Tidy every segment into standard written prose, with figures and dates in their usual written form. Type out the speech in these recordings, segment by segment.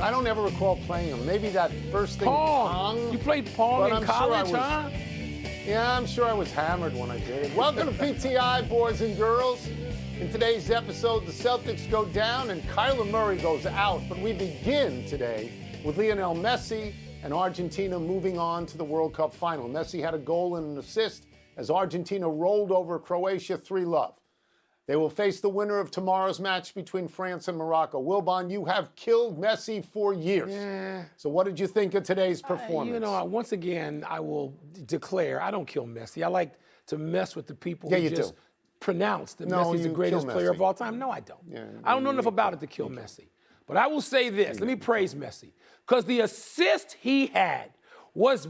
I don't ever recall playing them. Maybe that first thing. Pong. You played Pong in college, huh? Yeah, I'm sure I was hammered when I did it. Welcome to PTI, boys and girls. In today's episode, the Celtics go down and Kyler Murray goes out. But we begin today with Lionel Messi and Argentina moving on to the World Cup final. Messi had a goal and an assist as Argentina rolled over Croatia 3-0. They will face the winner of tomorrow's match between France and Morocco. Wilbon, you have killed Messi for years. Yeah. So what did you think of today's performance? Once again, I will declare I don't kill Messi. I like to mess with the people who just pronounce that Messi's the greatest player of all time. No, I don't. Yeah, I don't know enough about it to kill Messi. But I will say this. Let me praise Messi. Because the assist he had was,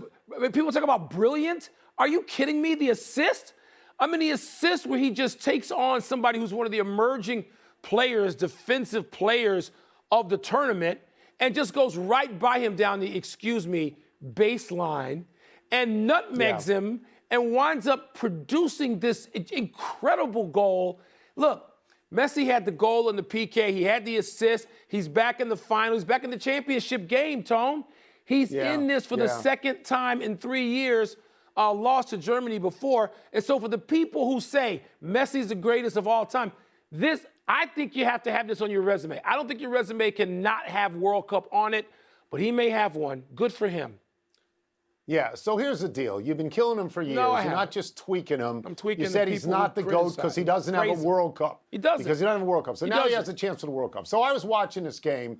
people talk about brilliant. Are you kidding me? The assist? I mean, the assist where he just takes on somebody who's one of the emerging players, defensive players of the tournament, and just goes right by him down the, baseline, and nutmegs him and winds up producing this incredible goal. Look, Messi had the goal in the PK. He had the assist. He's back in the final. He's back in the championship game, Tone. He's in this for the second time in 3 years. Lost to Germany before. And so for the people who say Messi's the greatest of all time, I think you have to have this on your resume. I don't think your resume can not have World Cup on it, but he may have one. Good for him. Yeah, so here's the deal. You've been killing him for years. No, You're not just tweaking him. I'm tweaking. You said he's not the GOAT because he doesn't have a World Cup. He doesn't. Because he doesn't have a World Cup. So now he has a chance for the World Cup. So I was watching this game,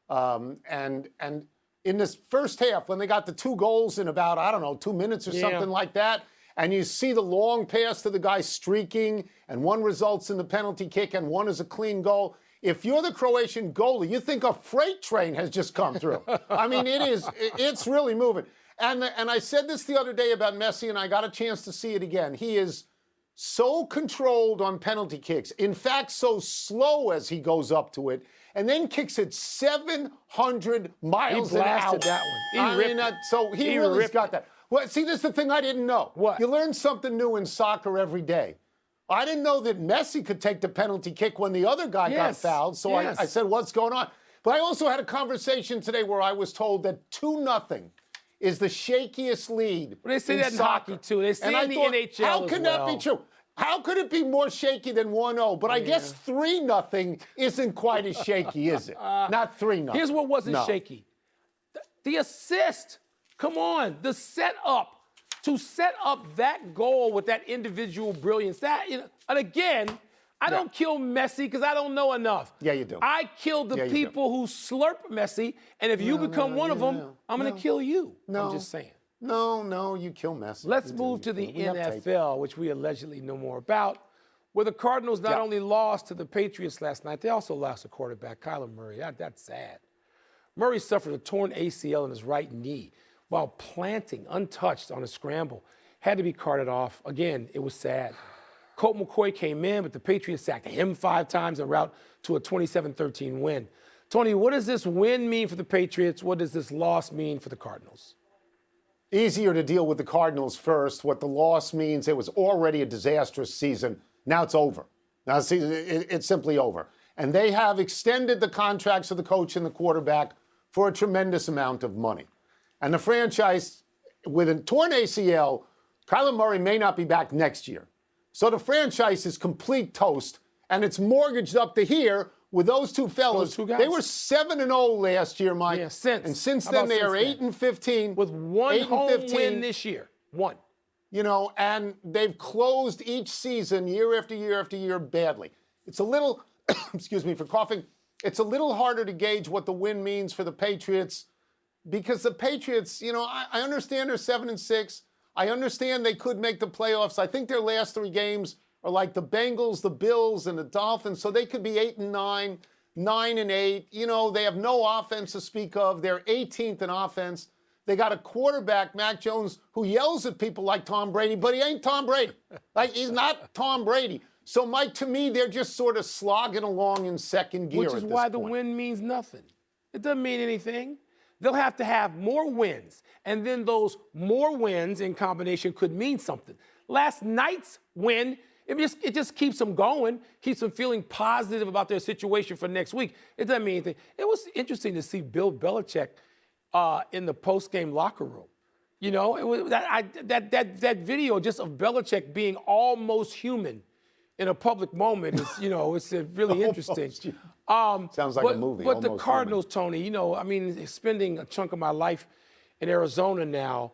and in this first half, when they got the 2 goals in about, 2 minutes or something like that, and you see the long pass to the guy streaking, and one results in the penalty kick, and one is a clean goal. If you're the Croatian goalie, you think a freight train has just come through. I mean, it's really moving. And I said this the other day about Messi, and I got a chance to see it again. He is so controlled on penalty kicks. In fact, so slow as he goes up to it, and then kicks it 700 miles an hour. He blasted that one. So he really's got that. Well, see, this is the thing I didn't know. What? You learn something new in soccer every day. I didn't know that Messi could take the penalty kick when the other guy got fouled. So I said, what's going on? But I also had a conversation today where I was told that 2-0 is the shakiest lead. Well, they say that in hockey, too. They say in the NHL how can that be true? How could it be more shaky than 1-0? But I guess 3-0 isn't quite as shaky, is it? Not 3-0. Here's what wasn't shaky. The assist. Come on. The setup. To set up that goal with that individual brilliance. And again, I don't kill Messi because I don't know enough. Yeah, you do. I kill the people who slurp Messi, and if you become one of them, I'm going to kill you. I'm just saying. No, you kill Messi. Let's move to the NFL, which we allegedly know more about, where the Cardinals not only lost to the Patriots last night, they also lost a quarterback, Kyler Murray. That's sad. Murray suffered a torn ACL in his right knee while planting untouched on a scramble. Had to be carted off. Again, it was sad. Colt McCoy came in, but the Patriots sacked him 5 times en route to a 27-13 win. Tony, what does this win mean for the Patriots? What does this loss mean for the Cardinals? Easier to deal with the Cardinals first. What the loss means, it was already a disastrous season. Now it's over. Now it's simply over. And they have extended the contracts of the coach and the quarterback for a tremendous amount of money. And the franchise, with a torn ACL, Kyler Murray may not be back next year. So the franchise is complete toast, and it's mortgaged up to here with those two fellas. They were 7-0 last year, Mike. Yeah, since then they are 8-15 with one home win this year. One. And they've closed each season year after year after year badly. It's a little, excuse me for coughing. It's a little harder to gauge what the win means for the Patriots because the Patriots, I understand they're 7-6. I understand they could make the playoffs. I think their last 3 games are like the Bengals, the Bills, and the Dolphins, so they could be 8-9, 9-8. They have no offense to speak of. They're 18th in offense. They got a quarterback, Mac Jones, who yells at people like Tom Brady, but he ain't Tom Brady. He's not Tom Brady. So, Mike, to me, they're just sort of slogging along in second gear. Which is why the win means nothing. It doesn't mean anything. They'll have to have more wins, and then those more wins in combination could mean something. Last night's win It just keeps them going, keeps them feeling positive about their situation for next week. It doesn't mean anything. It was interesting to see Bill Belichick in the post-game locker room. You know, it was that video just of Belichick being almost human in a public moment is, you know, it's really interesting. Sounds like a movie. But the Almost Cardinals, Tony, you know, I mean, spending a chunk of my life in Arizona now,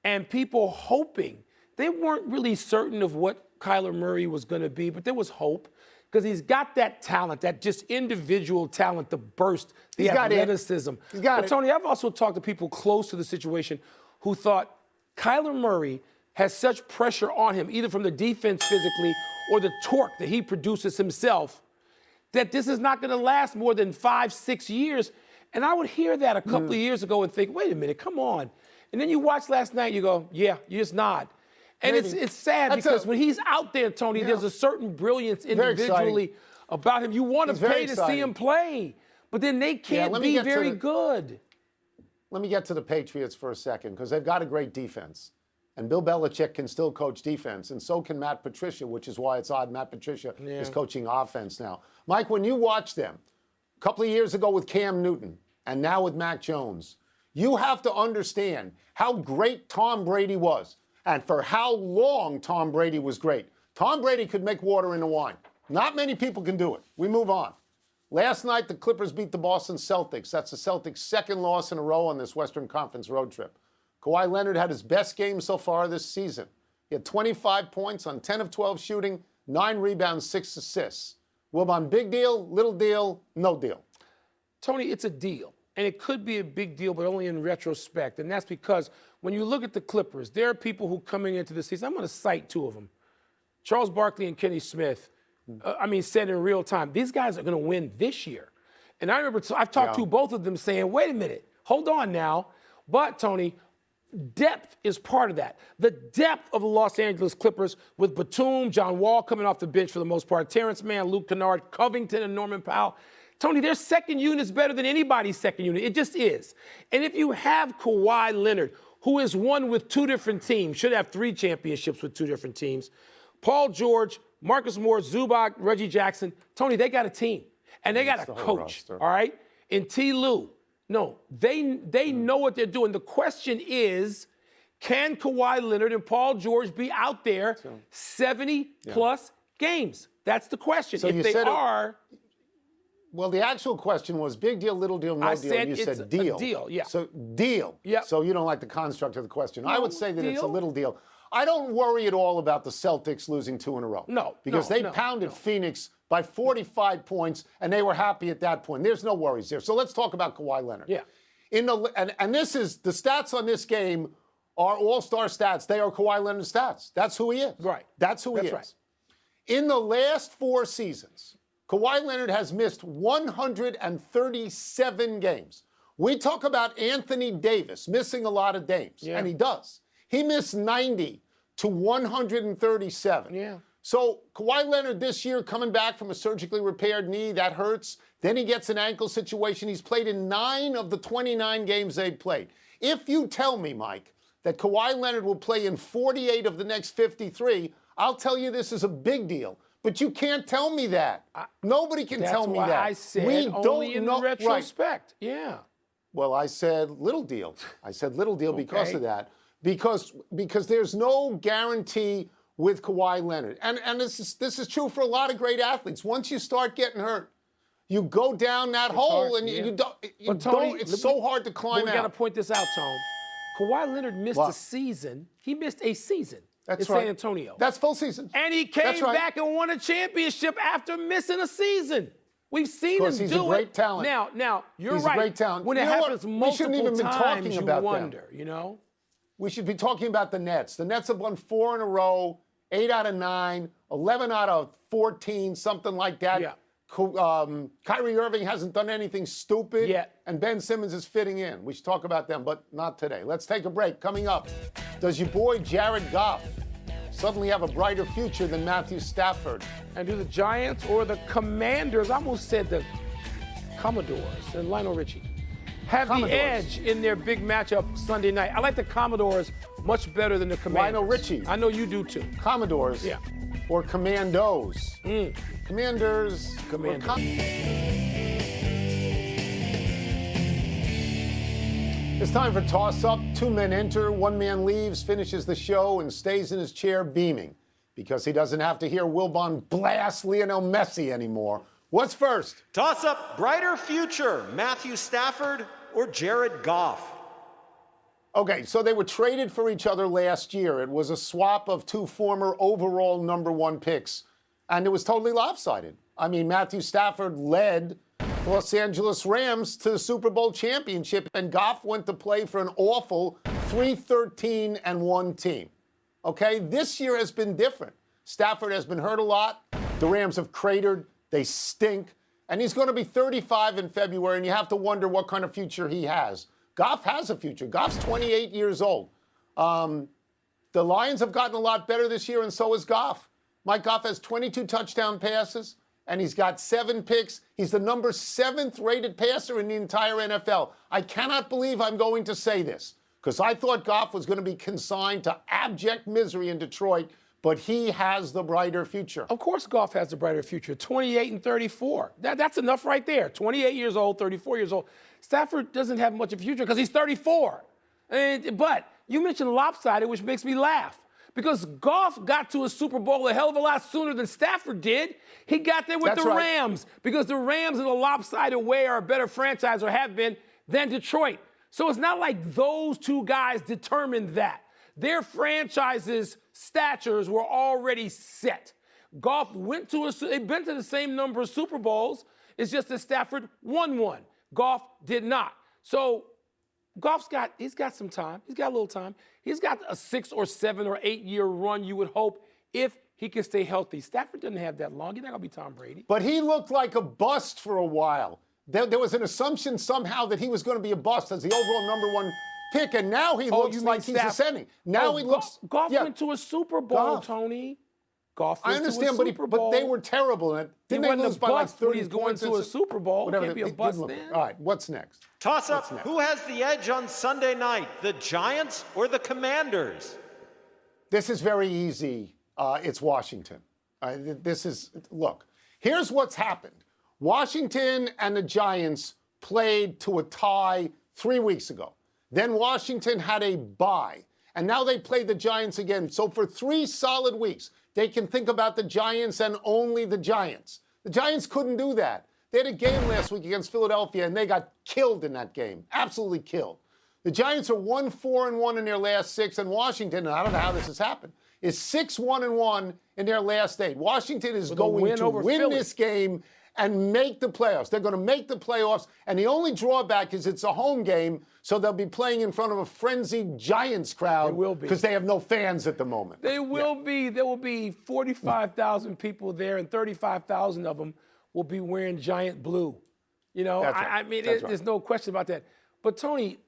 and people hoping. They weren't really certain of what Kyler Murray was going to be, but there was hope because he's got that talent, that just individual talent, the burst, the athleticism. He's got but it. Tony, I've also talked to people close to the situation who thought Kyler Murray has such pressure on him, either from the defense physically or the torque that he produces himself, that this is not going to last more than 5-6 years. And I would hear that a couple of years ago and think, wait a minute, come on. And then you watch last night, you go, yeah, you just nod. And it's sad because when he's out there, Tony, there's a certain brilliance individually about him. You want to pay to see him play, but then they can't be very good. Let me get to the Patriots for a second because they've got a great defense. And Bill Belichick can still coach defense, and so can Matt Patricia, which is why it's odd Matt Patricia is coaching offense now. Mike, when you watch them, a couple of years ago with Cam Newton and now with Mac Jones, you have to understand how great Tom Brady was. And for how long Tom Brady was great. Tom Brady could make water into wine. Not many people can do it. We move on. Last night, the Clippers beat the Boston Celtics. That's the Celtics' second loss in a row on this Western Conference road trip. Kawhi Leonard had his best game so far this season. He had 25 points on 10 of 12 shooting, 9 rebounds, 6 assists. Wilbon, big deal, little deal, no deal? Tony, it's a deal. And it could be a big deal, but only in retrospect. And that's because when you look at the Clippers, there are people who coming into the season, I'm going to cite 2 of them. Charles Barkley and Kenny Smith, said in real time, these guys are going to win this year. And I remember I've talked to both of them saying, wait a minute, hold on now. But, Tony, depth is part of that. The depth of the Los Angeles Clippers with Batum, John Wall coming off the bench for the most part, Terrence Mann, Luke Kennard, Covington, and Norman Powell. Tony, their second unit is better than anybody's second unit. It just is. And if you have Kawhi Leonard, who has won with 2 different teams, should have 3 championships with 2 different teams, Paul George, Marcus Morris, Zubac, Reggie Jackson, Tony, they got a team. And they got a coach, all right? And T. Lue. No, they know what they're doing. The question is, can Kawhi Leonard and Paul George be out there 70-plus games? That's the question. So if they are... Well, the actual question was big deal, little deal, no deal. And you said deal. A deal, yeah. So deal. Yeah. So you don't like the construct of the question. No, I would say that it's a little deal. I don't worry at all about the Celtics losing 2 in a row. No. Because they pounded Phoenix by 45 points, and they were happy at that point. There's no worries there. So let's talk about Kawhi Leonard. Yeah. And this is, the stats on this game are all-star stats. They are Kawhi Leonard stats. That's who he is. Right. That's who he is. Right. In the last 4 seasons, Kawhi Leonard has missed 137 games. We talk about Anthony Davis missing a lot of games, and he does. He missed 90 to 137. Yeah. So Kawhi Leonard this year coming back from a surgically repaired knee, that hurts. Then he gets an ankle situation. He's played in 9 of the 29 games they've played. If you tell me, Mike, that Kawhi Leonard will play in 48 of the next 53, I'll tell you this is a big deal. But you can't tell me that. Nobody can tell me that. That's why I said we only don't in know, retrospect. Right. Yeah. Well, I said little deal. I said little deal because of that. Because there's no guarantee with Kawhi Leonard. And this is true for a lot of great athletes. Once you start getting hurt, you go down that hole and you don't, it's so hard to climb out. We got to point this out, Tom. Kawhi Leonard missed a season. He missed a season. That's in right. San Antonio. That's full season. And he came back and won a championship after missing a season. We've seen him do it. Because he's a great talent. Now, you're he's right. a great talent. When it happens multiple times, you wonder, them. you know? We should be talking about the Nets. The Nets have won 4 in a row, 8 out of 9, 11 out of 14, something like that. Yeah. Kyrie Irving hasn't done anything stupid. Yet. And Ben Simmons is fitting in. We should talk about them, but not today. Let's take a break. Coming up, does your boy Jared Goff suddenly have a brighter future than Matthew Stafford? And do the Giants or the Commanders, I almost said the Commodores and Lionel Richie, have the edge in their big matchup Sunday night? I like the Commodores much better than the Commanders. Lionel Richie. I know you do too. Commodores. Yeah. or Commandos? Commanders. Commander. It's time for toss-up. Two men enter, one man leaves, finishes the show, and stays in his chair beaming because he doesn't have to hear Wilbon blast Lionel Messi anymore. What's first? Toss-up, brighter future, Matthew Stafford or Jared Goff? Okay, so they were traded for each other last year. It was a swap of two former overall #1 picks, and it was totally lopsided. I mean, Matthew Stafford led the Los Angeles Rams to the Super Bowl championship, and Goff went to play for an awful 3-13-1 team. Okay, this year has been different. Stafford has been hurt a lot. The Rams have cratered. They stink. And he's going to be 35 in February, and you have to wonder what kind of future he has. Goff has a future. Goff's 28 years old. The Lions have gotten a lot better this year, and so has Goff. Mike Goff has 22 touchdown passes, and he's got 7 picks. He's the number 7th rated passer in the entire NFL. I cannot believe I'm going to say this, because I thought Goff was going to be consigned to abject misery in Detroit, but he has the brighter future. Of course Goff has the brighter future. 28 and 34. That's enough right there. 28 years old, 34 years old. Stafford doesn't have much of a future because he's 34. But you mentioned lopsided, which makes me laugh. Because Goff got to a Super Bowl a hell of a lot sooner than Stafford did. He got there with the Rams because the Rams in a lopsided way are a better franchise or have been than Detroit. So it's not like those two guys determined that. Their franchises' statures were already set. Goff they've been to the same number of Super Bowls. It's just that Stafford won one. Goff did not. So he's got some time. He's got a little time. He's got a 6 or 7 or 8 year run, you would hope, if he can stay healthy. Stafford doesn't have that long. He's not going to be Tom Brady. But he looked like a bust for a while. There was an assumption somehow that he was going to be a bust as the overall #1 pick, and now he looks like he's ascending. Now he looks. Goff went to a Super Bowl, Tony. Goff went I understand, to a Super Bowl. but they were terrible. Didn't they lose by like 30 he's going points? to a Super Bowl. It can't be a bust then. All right, what's next? Toss up, who has the edge on Sunday night, the Giants or the Commanders? This is very easy. It's Washington. Look, here's what's happened. Washington and the Giants played to a tie 3 weeks ago. Then Washington had a bye, and now they played the Giants again. So for 3 solid weeks, they can think about the Giants and only the Giants. The Giants couldn't do that. They had a game last week against Philadelphia, and they got killed in that game, absolutely killed. The Giants are 1-4-1 in their last 6, and Washington, and I don't know how this has happened, is 6-1-1 in their last 8. Washington is going to win this game and make the playoffs. They're going to make the playoffs, and the only drawback is it's a home game, so they'll be playing in front of a frenzied Giants crowd. They will be. Because they have no fans at the moment. They will be. There will be 45,000 people there, and 35,000 of them will be wearing giant blue. You know, I mean, there's no question about that. But, Tony,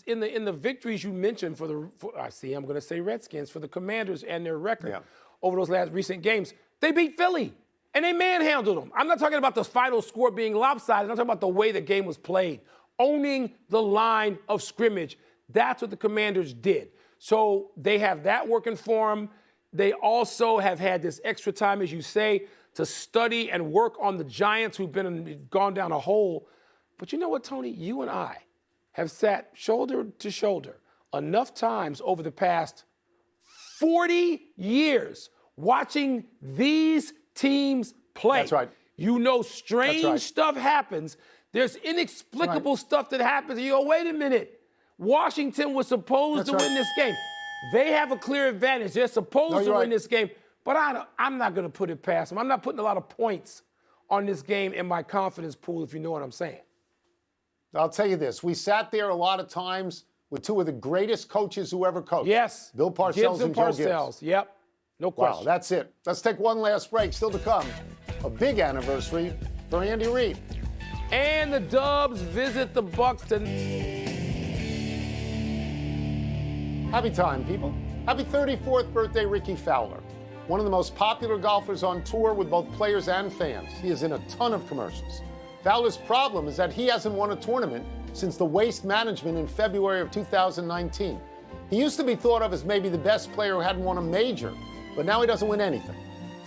in the victories you mentioned I'm going to say Redskins, for the Commanders and their record over those last recent games, they beat Philly. And they manhandled them. I'm not talking about the final score being lopsided. I'm talking about the way the game was played. Owning the line of scrimmage. That's what the Commanders did. So they have that working for them. They also have had this extra time, as you say, to study and work on the Giants who've gone down a hole. But you know what, Tony? You and I have sat shoulder to shoulder enough times over the past 40 years watching these teams play. That's right. You know, strange stuff happens. There's inexplicable stuff that happens. You go, wait a minute. Washington was supposed to win this game. They have a clear advantage. They're supposed to win this game. But I'm not going to put it past them. I'm not putting a lot of points on this game in my confidence pool, if you know what I'm saying. I'll tell you this. We sat there a lot of times with 2 of the greatest coaches who ever coached. Yes. Bill Parcells and Joe Gibbs. Yep. No question. Wow, that's it. Let's take one last break. Still to come, a big anniversary for Andy Reid. And the Dubs visit the Bucs tonight. Happy time, people. Happy 34th birthday, Ricky Fowler. One of the most popular golfers on tour with both players and fans. He is in a ton of commercials. Fowler's problem is that he hasn't won a tournament since the Waste Management in February of 2019. He used to be thought of as maybe the best player who hadn't won a major, but now he doesn't win anything.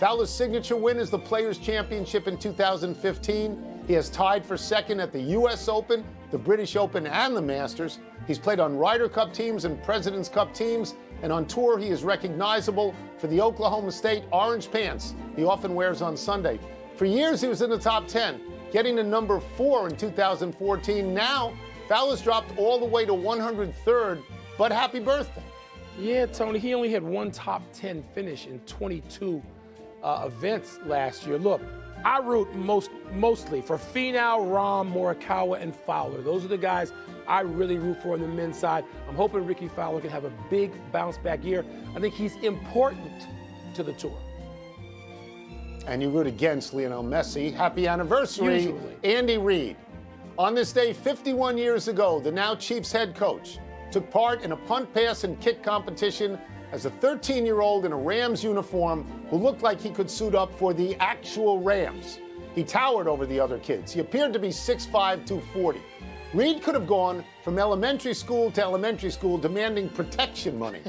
Fowler's signature win is the Players' Championship in 2015. He has tied for second at the U.S. Open, the British Open, and the Masters. He's played on Ryder Cup teams and President's Cup teams, and on tour he is recognizable for the Oklahoma State orange pants he often wears on Sunday. For years he was in the top 10, getting to number 4 in 2014. Now, Fowler's dropped all the way to 103rd, but happy birthday. Yeah, Tony, he only had one top 10 finish in 22 events last year. Look, I root mostly for Finau, Rahm, Morikawa, and Fowler. Those are the guys I really root for on the men's side. I'm hoping Ricky Fowler can have a big bounce-back year. I think he's important to the tour. And you root against Lionel Messi. Happy anniversary, Usually. Andy Reid. On this day 51 years ago, the now Chiefs head coach took part in a punt, pass, and kick competition as a 13-year-old in a Rams uniform who looked like he could suit up for the actual Rams. He towered over the other kids. He appeared to be 6'5", 240. Reid could have gone from elementary school to elementary school demanding protection money.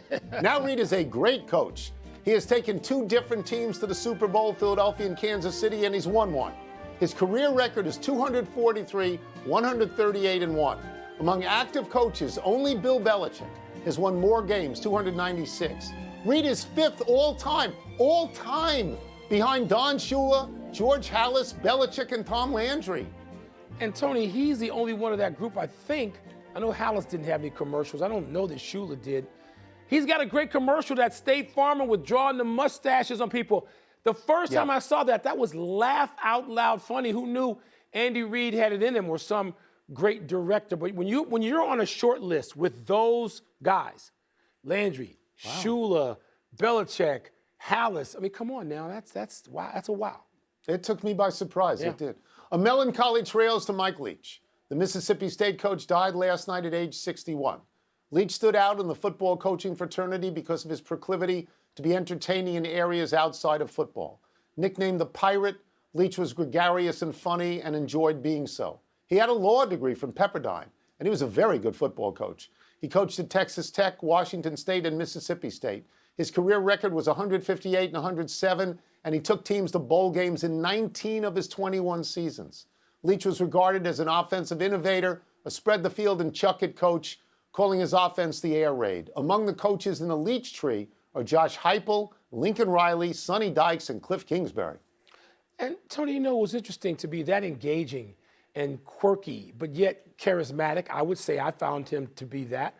Now Reid is a great coach. He has taken 2 different teams to the Super Bowl, Philadelphia and Kansas City, and he's won one. His career record is 243, 138-1. Among active coaches, only Bill Belichick has won more games, 296. Reid is 5th all time, behind Don Shula, George Halas, Belichick, and Tom Landry. And Tony, he's the only one of that group, I think. I know Halas didn't have any commercials. I don't know that Shula did. He's got a great commercial, that State Farmer with drawing the mustaches on people. The first time I saw that was laugh out loud funny. Who knew Andy Reid had it in him or some great director? But when you're on a short list with those guys, Landry, Shula, Belichick, Halas, I mean, come on now, that's wow, that's a wow. It took me by surprise, It did. A melancholy trails to Mike Leach. The Mississippi State coach died last night at age 61. Leach stood out in the football coaching fraternity because of his proclivity to be entertaining in areas outside of football. Nicknamed the Pirate, Leach was gregarious and funny and enjoyed being so. He had a law degree from Pepperdine, and he was a very good football coach. He coached at Texas Tech, Washington State, and Mississippi State. His career record was 158 and 107, and he took teams to bowl games in 19 of his 21 seasons. Leach was regarded as an offensive innovator, a spread-the-field-and-chuck-it coach, calling his offense the air raid. Among the coaches in the Leach tree are Josh Heupel, Lincoln Riley, Sonny Dykes, and Cliff Kingsbury. And Tony, it was interesting to be that engaging and quirky, but yet charismatic. I would say I found him to be that.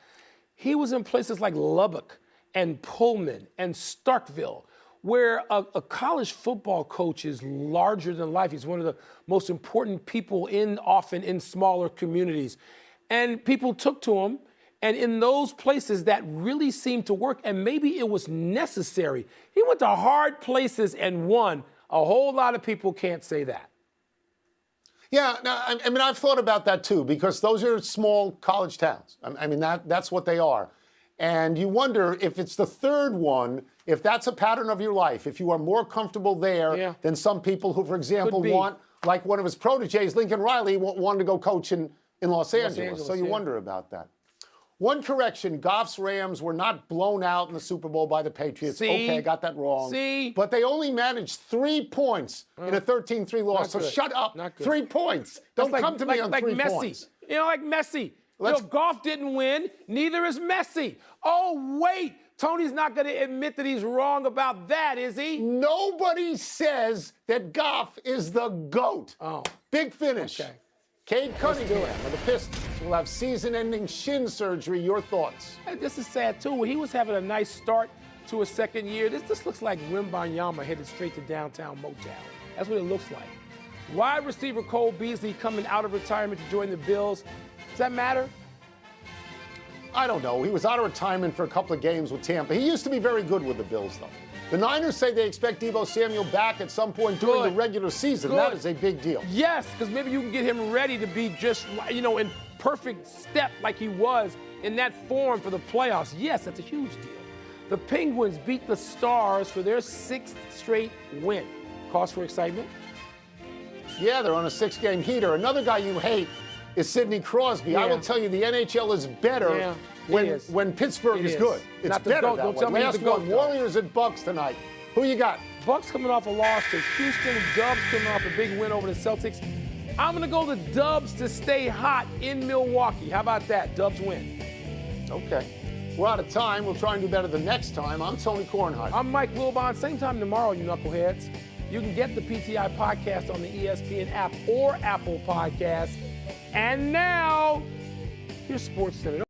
He was in places like Lubbock and Pullman and Starkville, where a college football coach is larger than life. He's one of the most important people often in smaller communities. And people took to him. And in those places, that really seemed to work, and maybe it was necessary. He went to hard places and won. A whole lot of people can't say that. Yeah, I mean, I've thought about that too, because those are small college towns. I mean, that's what they are. And you wonder if it's the third one, if that's a pattern of your life, if you are more comfortable there than some people who, for example, want, like one of his proteges, Lincoln Riley, wanted to go coach in Los Angeles. So you wonder about that. One correction, Goff's Rams were not blown out in the Super Bowl by the Patriots. Okay, I got that wrong. But they only managed 3 points in a 13-3 loss. So shut up. 3 points. Don't come to me on 3 points. You know, like Messi. Goff didn't win. Neither is Messi. Oh, wait. Tony's not going to admit that he's wrong about that, is he? Nobody says that Goff is the GOAT. Oh. Big finish. Okay. Cade Cunningham of the Pistons will have season-ending shin surgery. Your thoughts? Hey, this is sad, too. He was having a nice start to his second year. This looks like Wembanyama headed straight to downtown Motown. That's what it looks like. Wide receiver Cole Beasley coming out of retirement to join the Bills. Does that matter? I don't know. He was out of retirement for a couple of games with Tampa. He used to be very good with the Bills, though. The Niners say they expect Deebo Samuel back at some point during the regular season. That is a big deal. Yes, because maybe you can get him ready to be just, in perfect step like he was in that form for the playoffs. Yes, that's a huge deal. The Penguins beat the Stars for their 6th straight win. Cause for excitement? Yeah, they're on a 6-game heater. Another guy you hate is Sidney Crosby. Yeah. I will tell you, the NHL is better when Pittsburgh is good. It's better that way. Last one, Warriors at Bucks tonight. Who you got? Bucks coming off a loss to Houston. Dubs coming off a big win over the Celtics. I'm going to go the Dubs to stay hot in Milwaukee. How about that? Dubs win. Okay. We're out of time. We'll try and do better the next time. I'm Tony Kornheiser. I'm Mike Wilbon. Same time tomorrow, you knuckleheads. You can get the PTI podcast on the ESPN app or Apple Podcast. And now, here's SportsCenter.